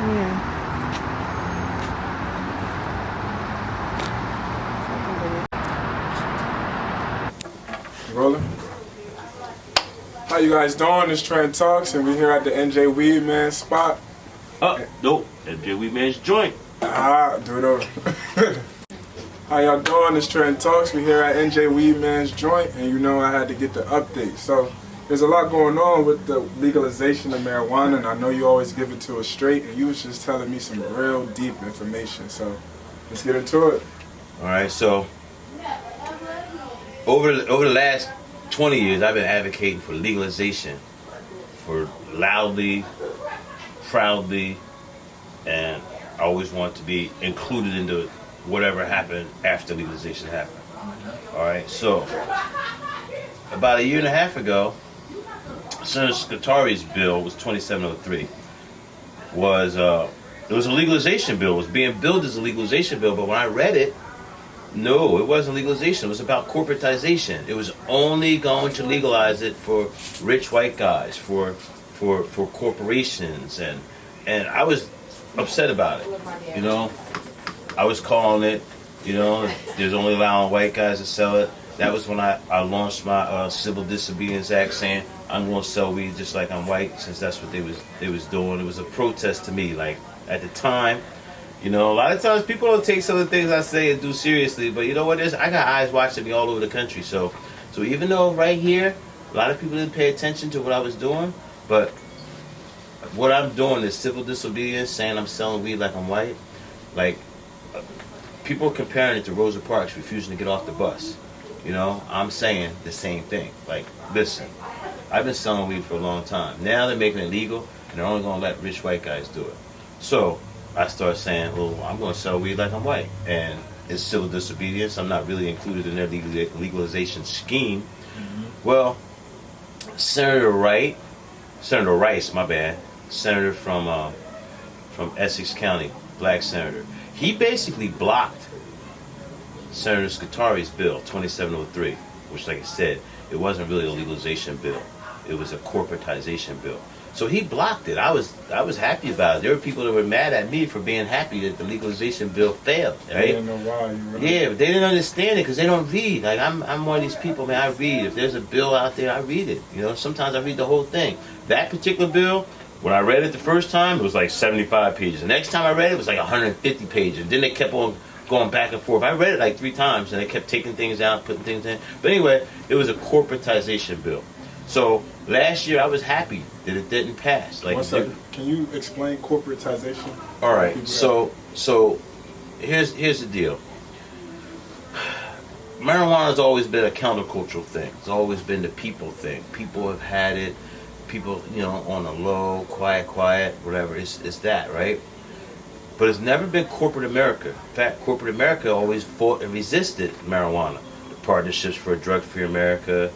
Yeah. Rolling. How you guys doing? It's Trenton Talks, and we're here at the Weedman spot. Nope. Weedman's joint. Do it over. How y'all doing? It's Trenton Talks. We're here at Weedman's joint, and you know I had to get the update. So there's a lot going on with the legalization of marijuana, and I know you always give it to us straight, and you was just telling me some real deep information. So let's get into it. All right. So over the last 20 years, I've been advocating for legalization, for loudly, proudly, and I always want to be included into whatever happened after legalization happened. All right. So about a year and a half ago, Senator Scutari's bill was 2703. It was a legalization bill. It was being billed as a legalization bill, but when I read it, no, it wasn't legalization. It was about corporatization. It was only going to legalize it for rich white guys, for corporations, and I was upset about it. You know, I was calling it. You know, there's only allowing white guys to sell it. That was when I launched my Civil Disobedience Act, saying I'm going to sell weed just like I'm white, since that's what they was doing. It was a protest to me. Like at the time. You know, a lot of times people don't take some of the things I say and do seriously, but you know what? I got eyes watching me all over the country. So even though right here, a lot of people didn't pay attention to what I was doing, but what I'm doing is civil disobedience, saying I'm selling weed like I'm white. Like, people are comparing it to Rosa Parks refusing to get off the bus. You know, I'm saying the same thing. Like, listen, I've been selling weed for a long time. Now they're making it legal, and they're only going to let rich white guys do it. So I started saying, well, I'm going to sell weed like I'm white. And it's civil disobedience. I'm not really included in their legalization scheme. Mm-hmm. Well, Senator Rice, my bad, senator from Essex County, black senator, he basically blocked Senator Scutari's bill, 2703, which, like I said, it wasn't really a legalization bill. It was a corporatization bill. So he blocked it. I was happy about it. There were people that were mad at me for being happy that the legalization bill failed. Right? They didn't know why. Right. Yeah, but they didn't understand it because they don't read. Like I'm one of these people, man. I read. If there's a bill out there, I read it. You know, sometimes I read the whole thing. That particular bill, when I read it the first time, it was like 75 pages. The next time I read it, it was like 150 pages. Then they kept on going back and forth. I read it like 3 times, and they kept taking things out, putting things in. But anyway, it was a corporatization bill. So last year I was happy that it didn't pass. Like, can you explain corporatization? All right. So here's the deal. Marijuana's always been a countercultural thing. It's always been the people thing. People have had it. People, you know, on the low, quiet, whatever. It's that, right? But it's never been corporate America. In fact, corporate America always fought and resisted marijuana. The Partnerships for a Drug-Free America.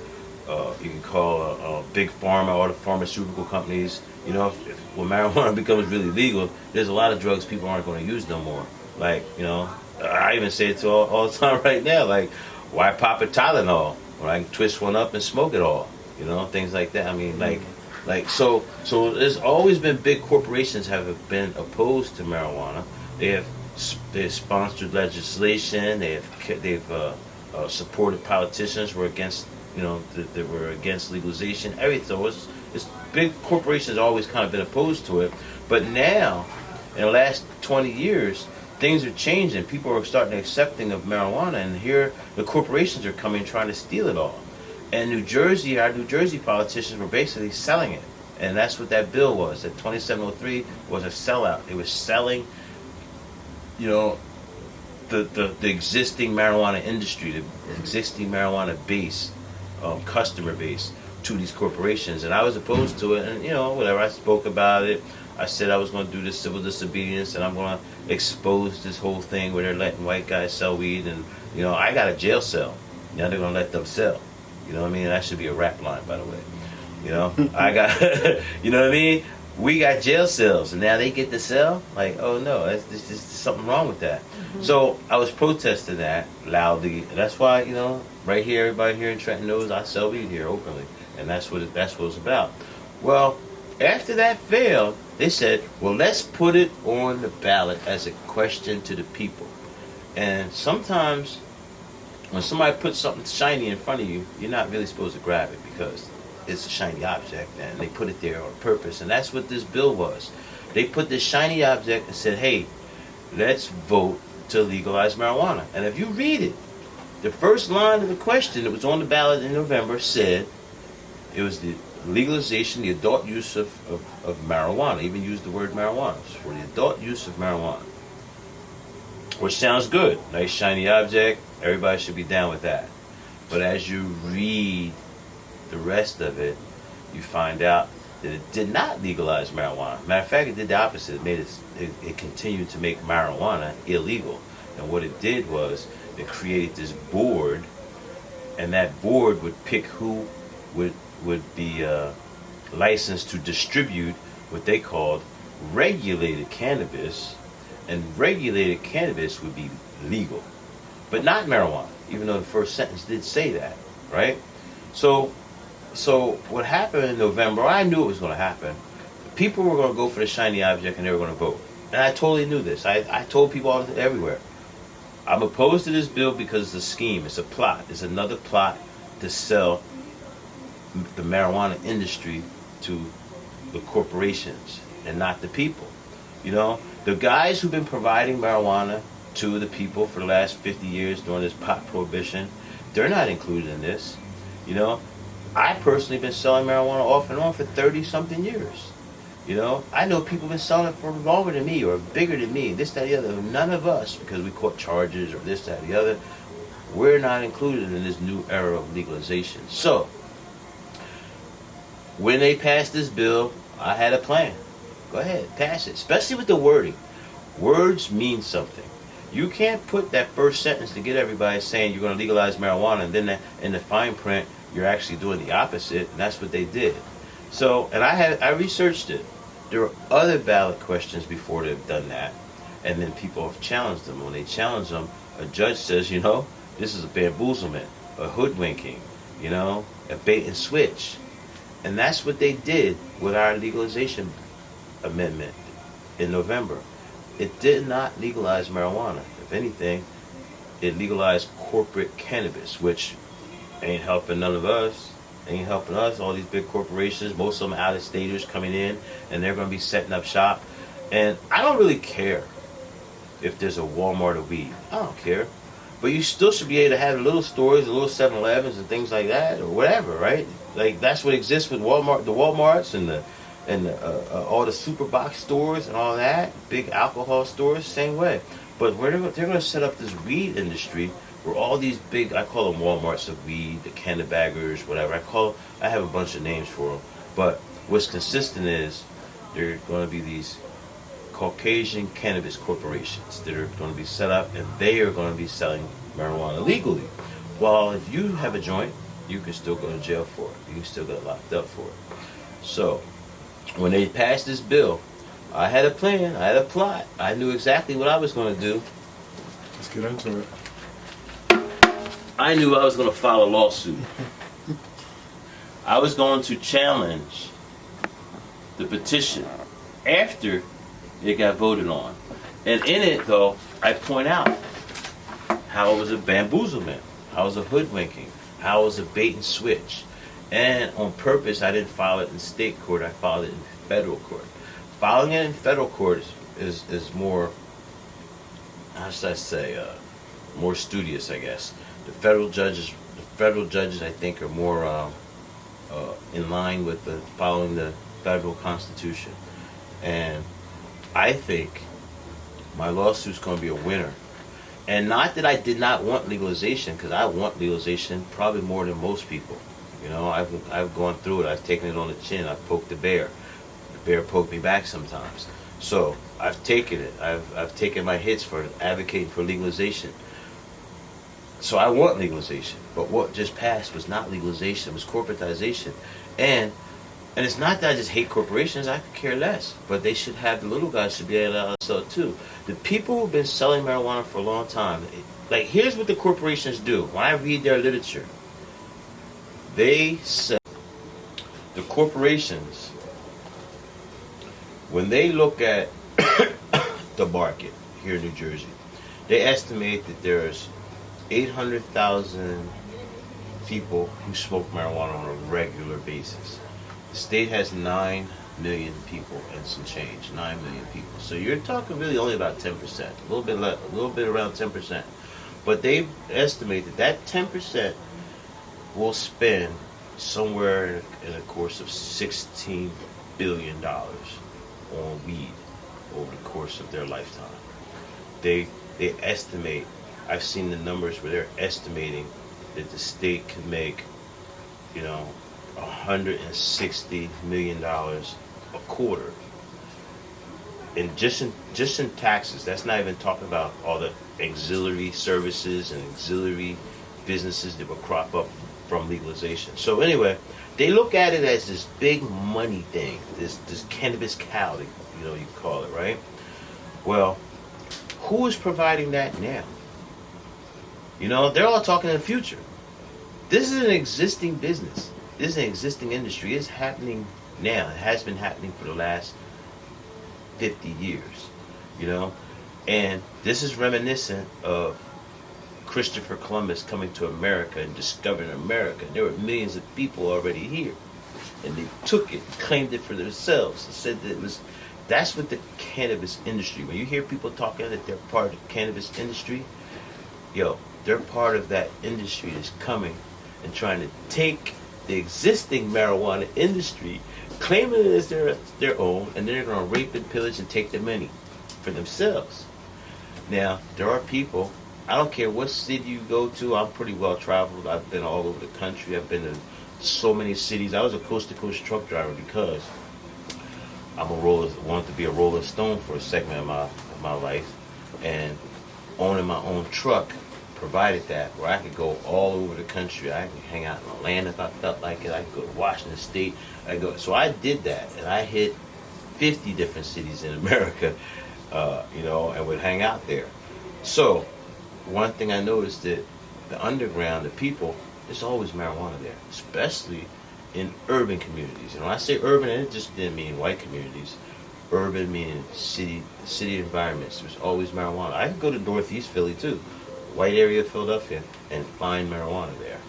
You can call big pharma, all the pharmaceutical companies. You know, when marijuana becomes really legal, there's a lot of drugs people aren't going to use no more. Like, you know, I even say it to all the time right now. Like, why pop a Tylenol when I can twist one up and smoke it all? You know, things like that. I mean, so there's always been big corporations have been opposed to marijuana. They've sponsored legislation. They've supported politicians who were against. You know, that were against legalization, everything. So it's big corporations always kind of been opposed to it. But now, in the last 20 years, things are changing. People are starting accepting of marijuana, and here the corporations are coming trying to steal it all. And New Jersey, our New Jersey politicians were basically selling it. And that's what that bill was. That 2703 was a sellout. It was selling, you know, the existing marijuana industry, the existing marijuana base. Customer base to these corporations, and I was opposed to it, and you know, whatever, I spoke about it. I said I was going to do this civil disobedience, and I'm going to expose this whole thing where they're letting white guys sell weed, and you know, I got a jail cell. Now they're going to let them sell. You know what I mean? That should be a rap line, by the way. You know, I got, you know what I mean? We got jail cells, and now they get to sell? Like, oh no, there's something wrong with that. Mm-hmm. So I was protesting that loudly. That's why, you know, right here, everybody here in Trenton knows I sell weed here openly, and that's what it's about. Well, after that failed, They said, well, let's put it on the ballot as a question to the people. And sometimes when somebody puts something shiny in front of you, you're not really supposed to grab it because it's a shiny object, and they put it there on purpose. And that's what this bill was. They put this shiny object and said, hey, let's vote to legalize marijuana. And if you read it, the first line of the question that was on the ballot in November said it was the legalization, the adult use of marijuana. Even used the word marijuana. It's for the adult use of marijuana. Which sounds good. Nice shiny object. Everybody should be down with that. But as you read the rest of it, you find out that it did not legalize marijuana. Matter of fact, it did the opposite. It continued to make marijuana illegal. And what it did was it created this board, and that board would pick who would be licensed to distribute what they called regulated cannabis, and regulated cannabis would be legal, but not marijuana, even though the first sentence did say that, right? So what happened in November, I knew it was going to happen. People were going to go for the shiny object and they were going to vote. And I totally knew this. I told people everywhere, I'm opposed to this bill because it's a scheme, it's a plot. It's another plot to sell the marijuana industry to the corporations and not the people. You know, the guys who've been providing marijuana to the people for the last 50 years during this pot prohibition, they're not included in this. You know, I personally been selling marijuana off and on for 30-something years. You know, I know people been selling it for longer than me or bigger than me, this, that, the other. None of us, because we caught charges or this, that, the other, we're not included in this new era of legalization. So, when they passed this bill, I had a plan. Go ahead, pass it, especially with the wording. Words mean something. You can't put that first sentence to get everybody saying you're going to legalize marijuana, and then in the fine print, you're actually doing the opposite, and that's what they did. So, and I researched it. There were other ballot questions before they've done that, and then people have challenged them. When they challenge them, a judge says, you know, this is a bamboozlement, a hoodwinking, you know, a bait and switch. And that's what they did with our legalization amendment in November. It did not legalize marijuana. If anything, it legalized corporate cannabis, which ain't helping none of us. Ain't helping us. All these big corporations, most of them out-of-staters coming in, and they're going to be setting up shop. And I don't really care if there's a Walmart of weed. I don't care. But you still should be able to have little stores, little 7-Elevens and things like that, or whatever, right? Like, that's what exists with Walmart, the Walmarts and all the super box stores and all that, big alcohol stores, same way. But they're going to set up this weed industry where all these big, I call them Walmarts of weed, the cannabaggers, whatever. I have a bunch of names for them. But what's consistent is there are going to be these Caucasian cannabis corporations that are going to be set up, and they are going to be selling marijuana legally. While if you have a joint, you can still go to jail for it. You can still get locked up for it. So, when they passed this bill, I had a plan, I had a plot. I knew exactly what I was going to do. Let's get into it. I knew I was going to file a lawsuit. I was going to challenge the petition after it got voted on. And in it, though, I point out how it was a bamboozlement, how it was a hoodwinking, how it was a bait and switch. And on purpose, I didn't file it in state court, I filed it in federal court. Filing it in federal court is more, how should I say, more studious, I guess. The federal judges, I think, are more in line with following the federal constitution. And I think my lawsuit's going to be a winner. And not that I did not want legalization, because I want legalization probably more than most people. You know, I've gone through it. I've taken it on the chin. I've poked the bear. The bear poked me back sometimes. So I've taken it. I've taken my hits for advocating for legalization. So I want legalization. But what just passed was not legalization. It was corporatization. And it's not that I just hate corporations. I could care less. But they should have, the little guys should be able to sell it too. The people who've been selling marijuana for a long time, like, here's what the corporations do. When I read their literature, they sell, the corporations when they look at the market here in New Jersey, they estimate that there's 800,000 people who smoke marijuana on a regular basis. The state has 9 million people and some change. 9 million people. So you're talking really only about 10%, a little bit less, a little bit around 10%. But they estimate that 10% will spend somewhere in the course of $16 billion on weed over the course of their lifetime. They estimate, I've seen the numbers where they're estimating that the state could make, $160 million a quarter. And just in taxes. That's not even talking about all the auxiliary services and auxiliary businesses that will crop up from legalization. So anyway, they look at it as this big money thing, this cannabis cow, you call it, right? Well, who is providing that now? They're all talking in the future. This is an existing business. This is an existing industry. It's happening now. It has been happening for the last 50 years, And this is reminiscent of Christopher Columbus coming to America and discovering America. There were millions of people already here. And they took it, claimed it for themselves, and said that that's what the cannabis industry, when you hear people talking that they're part of the cannabis industry, they're part of that industry that's coming and trying to take the existing marijuana industry, claiming it as their own, and then they're going to rape and pillage and take the money for themselves. Now, there are people, I don't care what city you go to, I'm pretty well traveled. I've been all over the country. I've been to so many cities. I was a coast-to-coast truck driver because wanted to be a Rolling Stone for a segment of my life, and owning my own truck provided that, where I could go all over the country. I could hang out in Atlanta if I felt like it. I could go to Washington State. So I did that, and I hit 50 different cities in America, and would hang out there. So one thing I noticed that the underground, the people, there's always marijuana there, especially in urban communities. And when I say urban, it just didn't mean white communities. Urban meaning city environments. There's always marijuana. I could go to Northeast Philly too, white area of Philadelphia, and find marijuana there.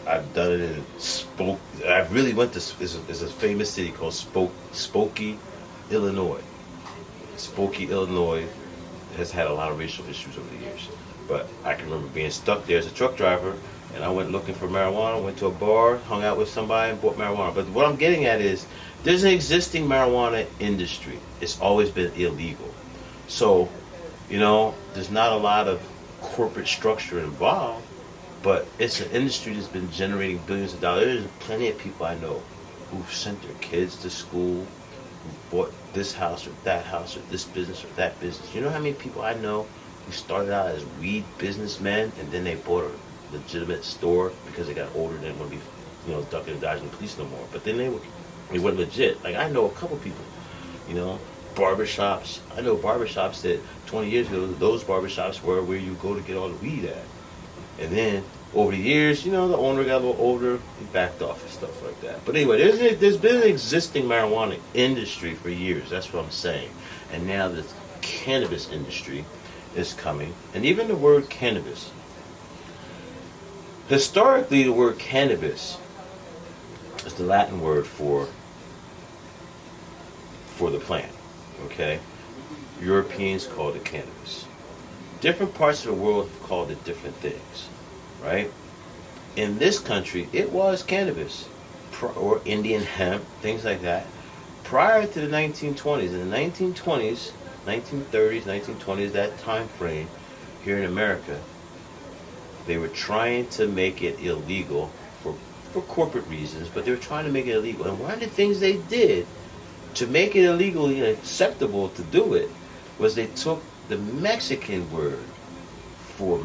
I've done it in I really went to, it's a famous city called Spokane, Illinois. Spokane, Illinois has had a lot of racial issues over the years. But I can remember being stuck there as a truck driver, and I went looking for marijuana, went to a bar, hung out with somebody, and bought marijuana. But what I'm getting at is, there's an existing marijuana industry. It's always been illegal. So, there's not a lot of corporate structure involved, but it's an industry that's been generating billions of dollars. There's plenty of people I know who've sent their kids to school, who've bought this house or this business or that business. You know how many people I know who started out as weed businessmen, and then they bought a legitimate store because they got older and didn't want to be, ducking and dodging the police no more. But then they went legit. Like, I know a couple people, barbershops. I know barbershops that 20 years ago, those barbershops were where you go to get all the weed at. And then over the years, the owner got a little older, he backed off and stuff like that. But anyway, there's been an existing marijuana industry for years. That's what I'm saying. And now the cannabis industry is coming. And even the word cannabis. Historically, the word cannabis is the Latin word for the plant. Okay? Europeans called it cannabis. Different parts of the world have called it different things. Right? In this country, it was cannabis. Or Indian hemp, things like that. Prior to the 1920s. In the 1920s, 1930s, 1920s, that time frame here in America, they were trying to make it illegal for corporate reasons, but they were trying to make it illegal. And one of the things they did to make it illegally acceptable to do it was they took the Mexican word for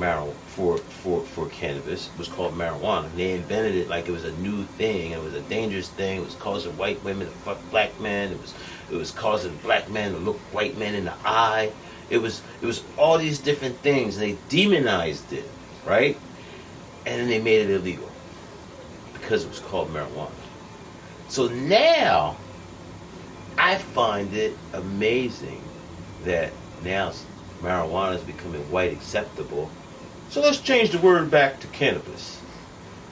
for cannabis. It was called marijuana. And they invented it like it was a new thing. It was a dangerous thing. It was causing white women to fuck black men. It was causing black men to look white men in the eye. It was all these different things, and they demonized it, right? And then they made it illegal because it was called marijuana. So now I find it amazing that now marijuana is becoming white acceptable. So let's change the word back to cannabis.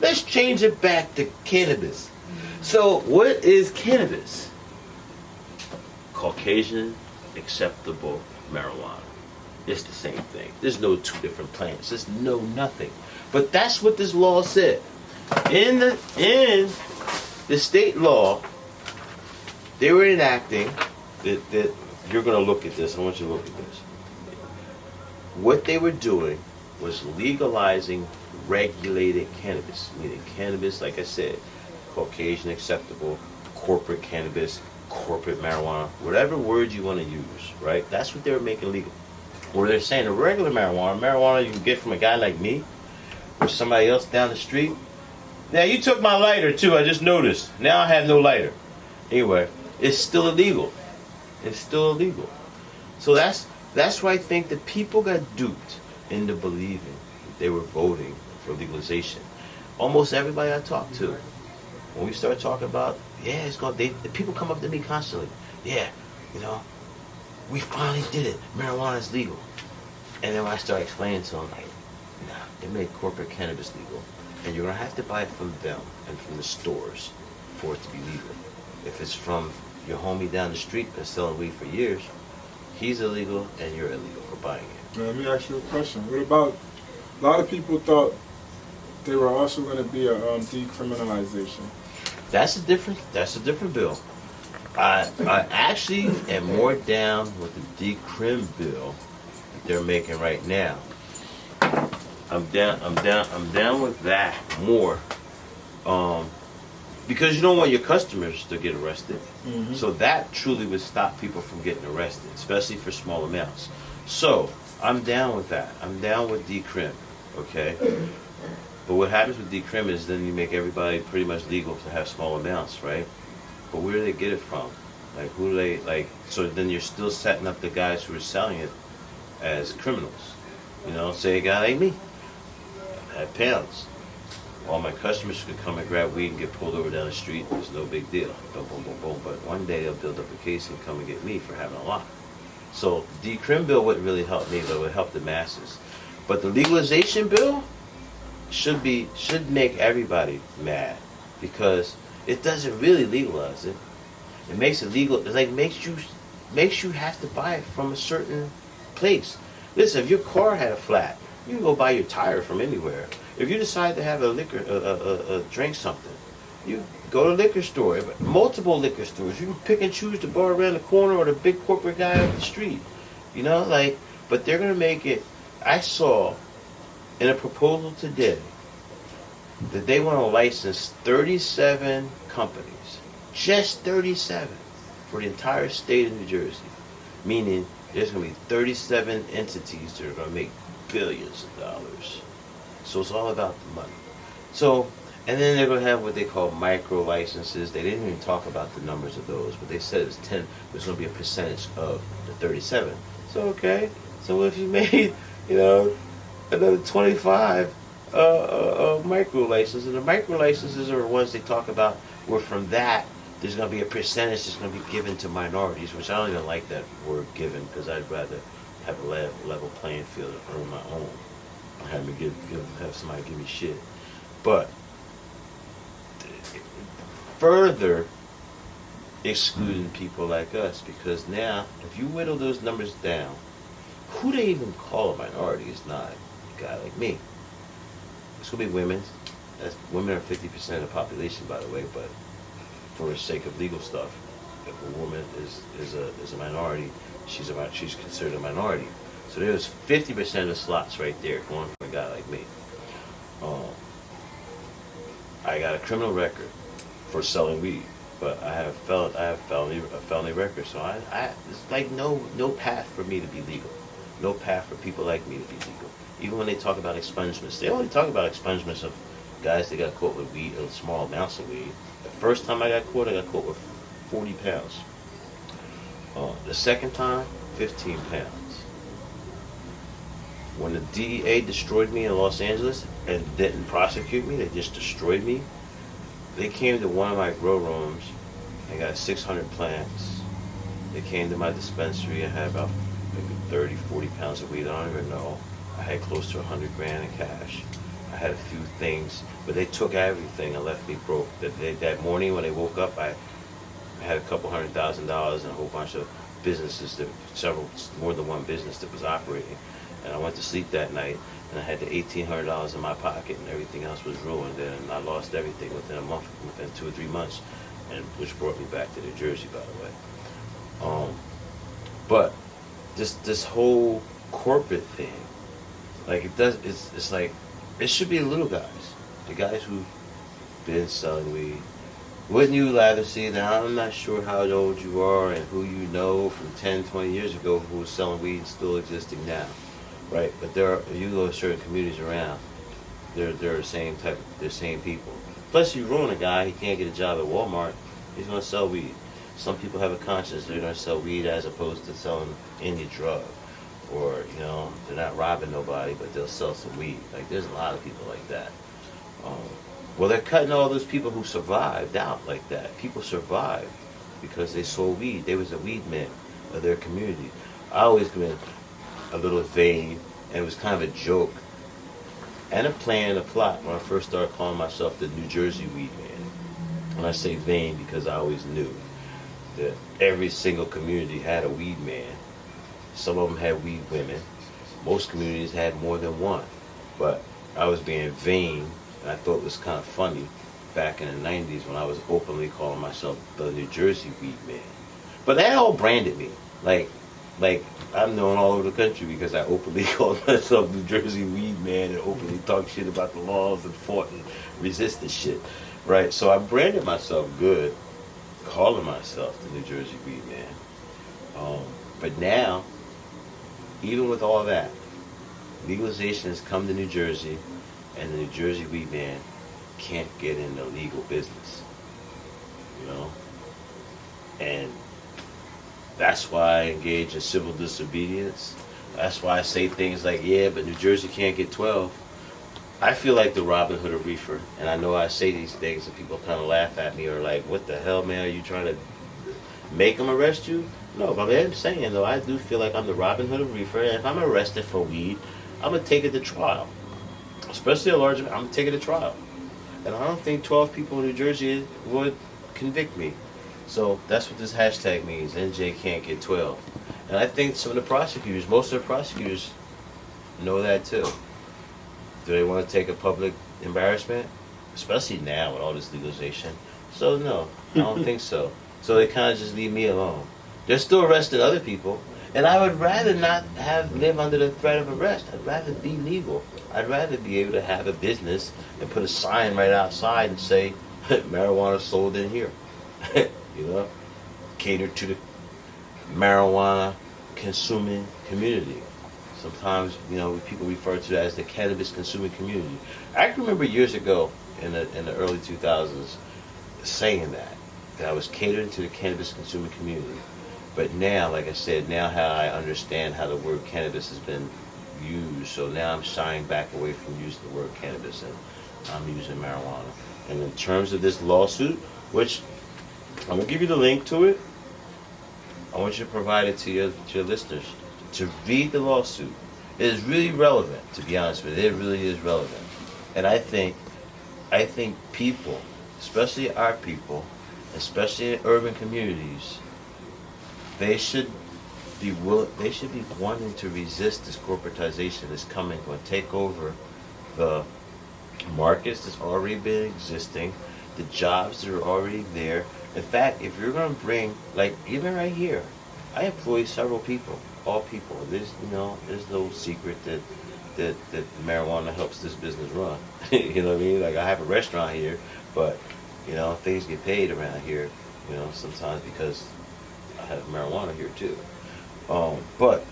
Let's change it back to cannabis. So what is cannabis? Caucasian acceptable marijuana. It's the same thing. There's no two different plants. There's no nothing. But that's what this law said. In the state law, they were enacting that you're going to look at this. I want you to look at this. What they were doing was legalizing regulated cannabis, meaning cannabis, like I said, Caucasian acceptable, corporate cannabis, corporate marijuana, whatever word you want to use, right? That's what they were making legal. Or they're saying the regular marijuana you can get from a guy like me or somebody else down the street. Now, you took my lighter too, I just noticed. Now I have no lighter. Anyway, it's still illegal. It's still illegal. So that's why I think that people got duped into believing that they were voting for legalization. Almost everybody I talk to, when we start talking about, yeah, it's going, the people come up to me constantly. Yeah, you know, we finally did it. Marijuana is legal. And then when I start explaining to them, like, nah, they made corporate cannabis legal. And you're going to have to buy it from them and from the stores for it to be legal. If it's from your homie down the street been selling weed for years, he's illegal and you're illegal for buying it. Now, let me ask you a question. What about, a lot of people thought there were also going to be a decriminalization. That's a different bill. I actually am more down with the Decrim bill that they're making right now. I'm down with that more. Because you don't want your customers to get arrested. Mm-hmm. So that truly would stop people from getting arrested, especially for small amounts. So I'm down with that. I'm down with Decrim, okay? But what happens with Decrim is then you make everybody pretty much legal to have small amounts, right? But where do they get it from? Like, who do they, like, so then you're still setting up the guys who are selling it as criminals. You know, say a guy like me, I have pounds. All my customers could come and grab weed and get pulled over down the street. It's no big deal. Boom, boom, boom, boom. But one day they'll build up a case and come and get me for having a lot. So the Decrim bill wouldn't really help me, but it would help the masses. But the legalization bill should make everybody mad because it doesn't really legalize it. It makes it legal. It like makes you have to buy it from a certain place. Listen, if your car had a flat, you can go buy your tire from anywhere. If you decide to have a drink something, you go to a liquor store, multiple liquor stores. You can pick and choose the bar around the corner or the big corporate guy up the street. You know, like, but they're gonna make it. I saw in a proposal today that they want to license 37 companies, just 37, for the entire state of New Jersey. Meaning there's going to be 37 entities that are going to make billions of dollars. So it's all about the money. So, and then they're going to have what they call micro licenses. They didn't even talk about the numbers of those, but they said it was 10. There's going to be a percentage of the 37. So, okay. So if you made, you know, another 25 micro licenses, and the micro licenses are the ones they talk about where from that there's going to be a percentage that's going to be given to minorities, which I don't even like that word given because I'd rather have a level playing field and earn my own. I have somebody give me shit. But further excluding people like us, because now if you whittle those numbers down, who they even call a minority is not a guy like me. It's going to be women. Women are 50% of the population, by the way, but for the sake of legal stuff, if a woman is a minority, she's considered a minority. So there's 50% of the slots right there going for a guy like me. I got a criminal record for selling weed, but I have a felony record. So it's like no path for me to be legal. No path for people like me to be legal. Even when they talk about expungements, they only talk about expungements of guys that got caught with weed, small amounts of weed. The first time I got caught with 40 pounds. The second time, 15 pounds. When the DEA destroyed me in Los Angeles and didn't prosecute me, they just destroyed me. They came to one of my grow rooms and got 600 plants They came to my dispensary. I had about maybe 30, 40 pounds of weed. I don't even know. I had close to 100 grand in cash. I had a few things, but they took everything and left me broke. That morning when they woke up, I had a couple $100,000 and a whole bunch of businesses, more than one business that was operating. And I went to sleep that night, and I had the $1,800 in my pocket, and everything else was ruined. And I lost everything within a month, within 2 or 3 months, and which brought me back to New Jersey, by the way. But this whole corporate thing, like it's like it should be the little guys, the guys who've been selling weed. Wouldn't you rather see that? I'm not sure how old you are and who you know from 10, 20 years ago who was selling weed and still existing now, right? But you go to certain communities around, they're the same people. Plus, you ruin a guy, he can't get a job at Walmart, he's going to sell weed. Some people have a conscience, they're going to sell weed as opposed to selling any drug. Or, they're not robbing nobody, but they'll sell some weed. Like, there's a lot of people like that. Well, they're cutting all those people who survived out like that. People survived because they sold weed. They was a Weedman of their community. I always been a little vain, and it was kind of a joke and a plan and a plot when I first started calling myself the New Jersey Weedman. When I say vain, because I always knew that every single community had a weed man. Some of them had weed women. Most communities had more than one. But I was being vain, and I thought it was kind of funny back in the 90s when I was openly calling myself the New Jersey Weed Man. But that all branded me. Like I'm known all over the country because I openly called myself New Jersey Weed Man and openly talked shit about the laws and fought and resisted shit. Right? So I branded myself good, calling myself the New Jersey Weed Man. But now, even with all that, legalization has come to New Jersey, and the New Jersey Weed Man can't get in the legal business. And that's why I engage in civil disobedience. That's why I say things like, yeah, but New Jersey can't get 12. I feel like the Robin Hood of Reefer, and I know I say these things and people kind of laugh at me or like, what the hell, man, are you trying to make them arrest you? No, but I'm saying, though, I do feel like I'm the Robin Hood of Reefer, and if I'm arrested for weed, I'm going to take it to trial. Especially a large amount, I'm going to take it to trial. And I don't think 12 people in New Jersey would convict me. So that's what this hashtag means, NJ can't get 12. And I think some of the prosecutors, most of the prosecutors know that too. Do they want to take a public embarrassment? Especially now with all this legalization. So no, I don't think so. So they kind of just leave me alone. They're still arresting other people, and I would rather not live under the threat of arrest. I'd rather be legal. I'd rather be able to have a business and put a sign right outside and say, marijuana sold in here. Cater to the marijuana consuming community. Sometimes, people refer to that as the cannabis consuming community. I can remember years ago in the early 2000s saying that I was catering to the cannabis consuming community. But now, like I said, now how I understand how the word cannabis has been used, so now I'm shying back away from using the word cannabis and I'm using marijuana. And in terms of this lawsuit, which I'm going to give you the link to it, I want you to provide it to your listeners to read the lawsuit. It is really relevant, to be honest with you. It really is relevant. And I think people, especially our people, especially in urban communities, they should be wanting to resist this corporatization that's coming, going to take over the markets that's already been existing, the jobs that are already there. In fact, if you're going to bring, like even right here, I employ several people, all people. There's no secret that marijuana helps this business run. You know what I mean? Like I have a restaurant here, but things get paid around here. Sometimes because I have marijuana here too. But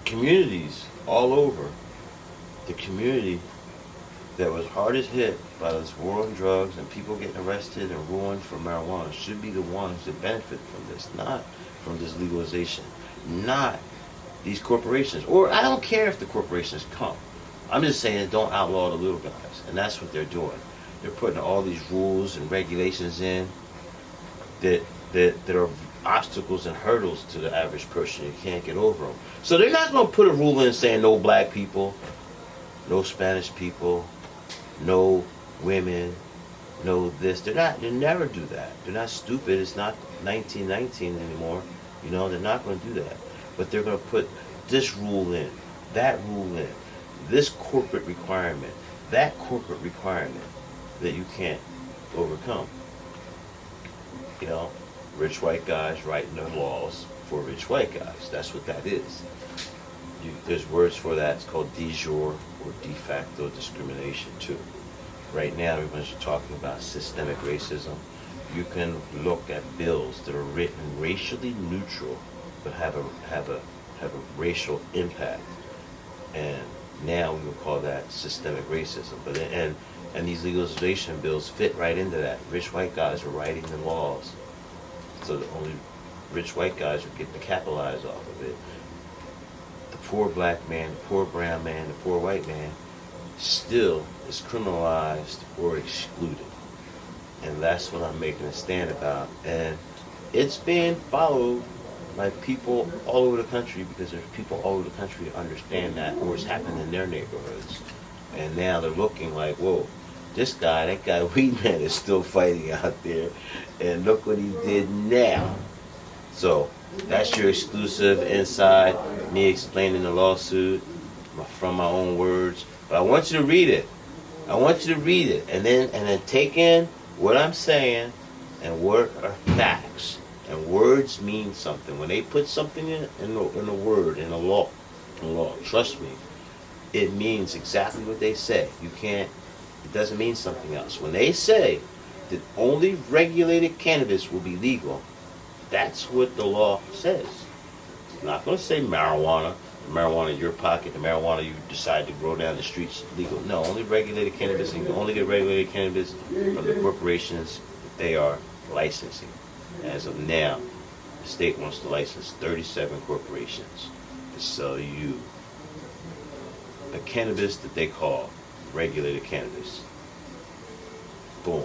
communities all over, the community that was hardest hit by this war on drugs and people getting arrested and ruined for marijuana should be the ones that benefit from this, not from this legalization, not these corporations. Or I don't care if the corporations come. I'm just saying don't outlaw the little guys, and that's what they're doing. They're putting all these rules and regulations in that are obstacles and hurdles to the average person. You can't get over them. So they're not going to put a rule in saying no black people, no Spanish people, no women, no this. They never do that. They're not stupid. It's not 1919 anymore. You know, they're not going to do that. But they're going to put this rule in, that rule in, this corporate requirement, that corporate requirement that you can't overcome. You know, rich white guys writing their laws for rich white guys. That's what that is. There's words for that. It's called de jure or de facto discrimination too. Right now, everyone's talking about systemic racism. You can look at bills that are written racially neutral, but have a racial impact, and now we would call that systemic racism. But and these legalization bills fit right into that. Rich white guys are writing the laws, so the only rich white guys are getting to capitalize off of it. The poor black man, the poor brown man, the poor white man still is criminalized or excluded. And that's what I'm making a stand about. And it's being followed by people all over the country, because there's people all over the country that understand that, or it's happening in their neighborhoods. And now they're looking like, whoa, that guy Weedman is still fighting out there. And look what he did now. So that's your exclusive inside, me explaining the lawsuit from my own words. But I want you to read it. I want you to read it, and then take in what I'm saying, and what are facts. And words mean something. When they put something in a word, in a law, trust me, it means exactly what they say. It doesn't mean something else. When they say that only regulated cannabis will be legal, that's what the law says. It's not going to say marijuana in your pocket, the marijuana you decide to grow down the streets legal. No, only regulated cannabis, and you can only get regulated cannabis from the corporations that they are licensing. As of now, the state wants to license 37 corporations to sell you the cannabis that they call regulated cannabis. Boom.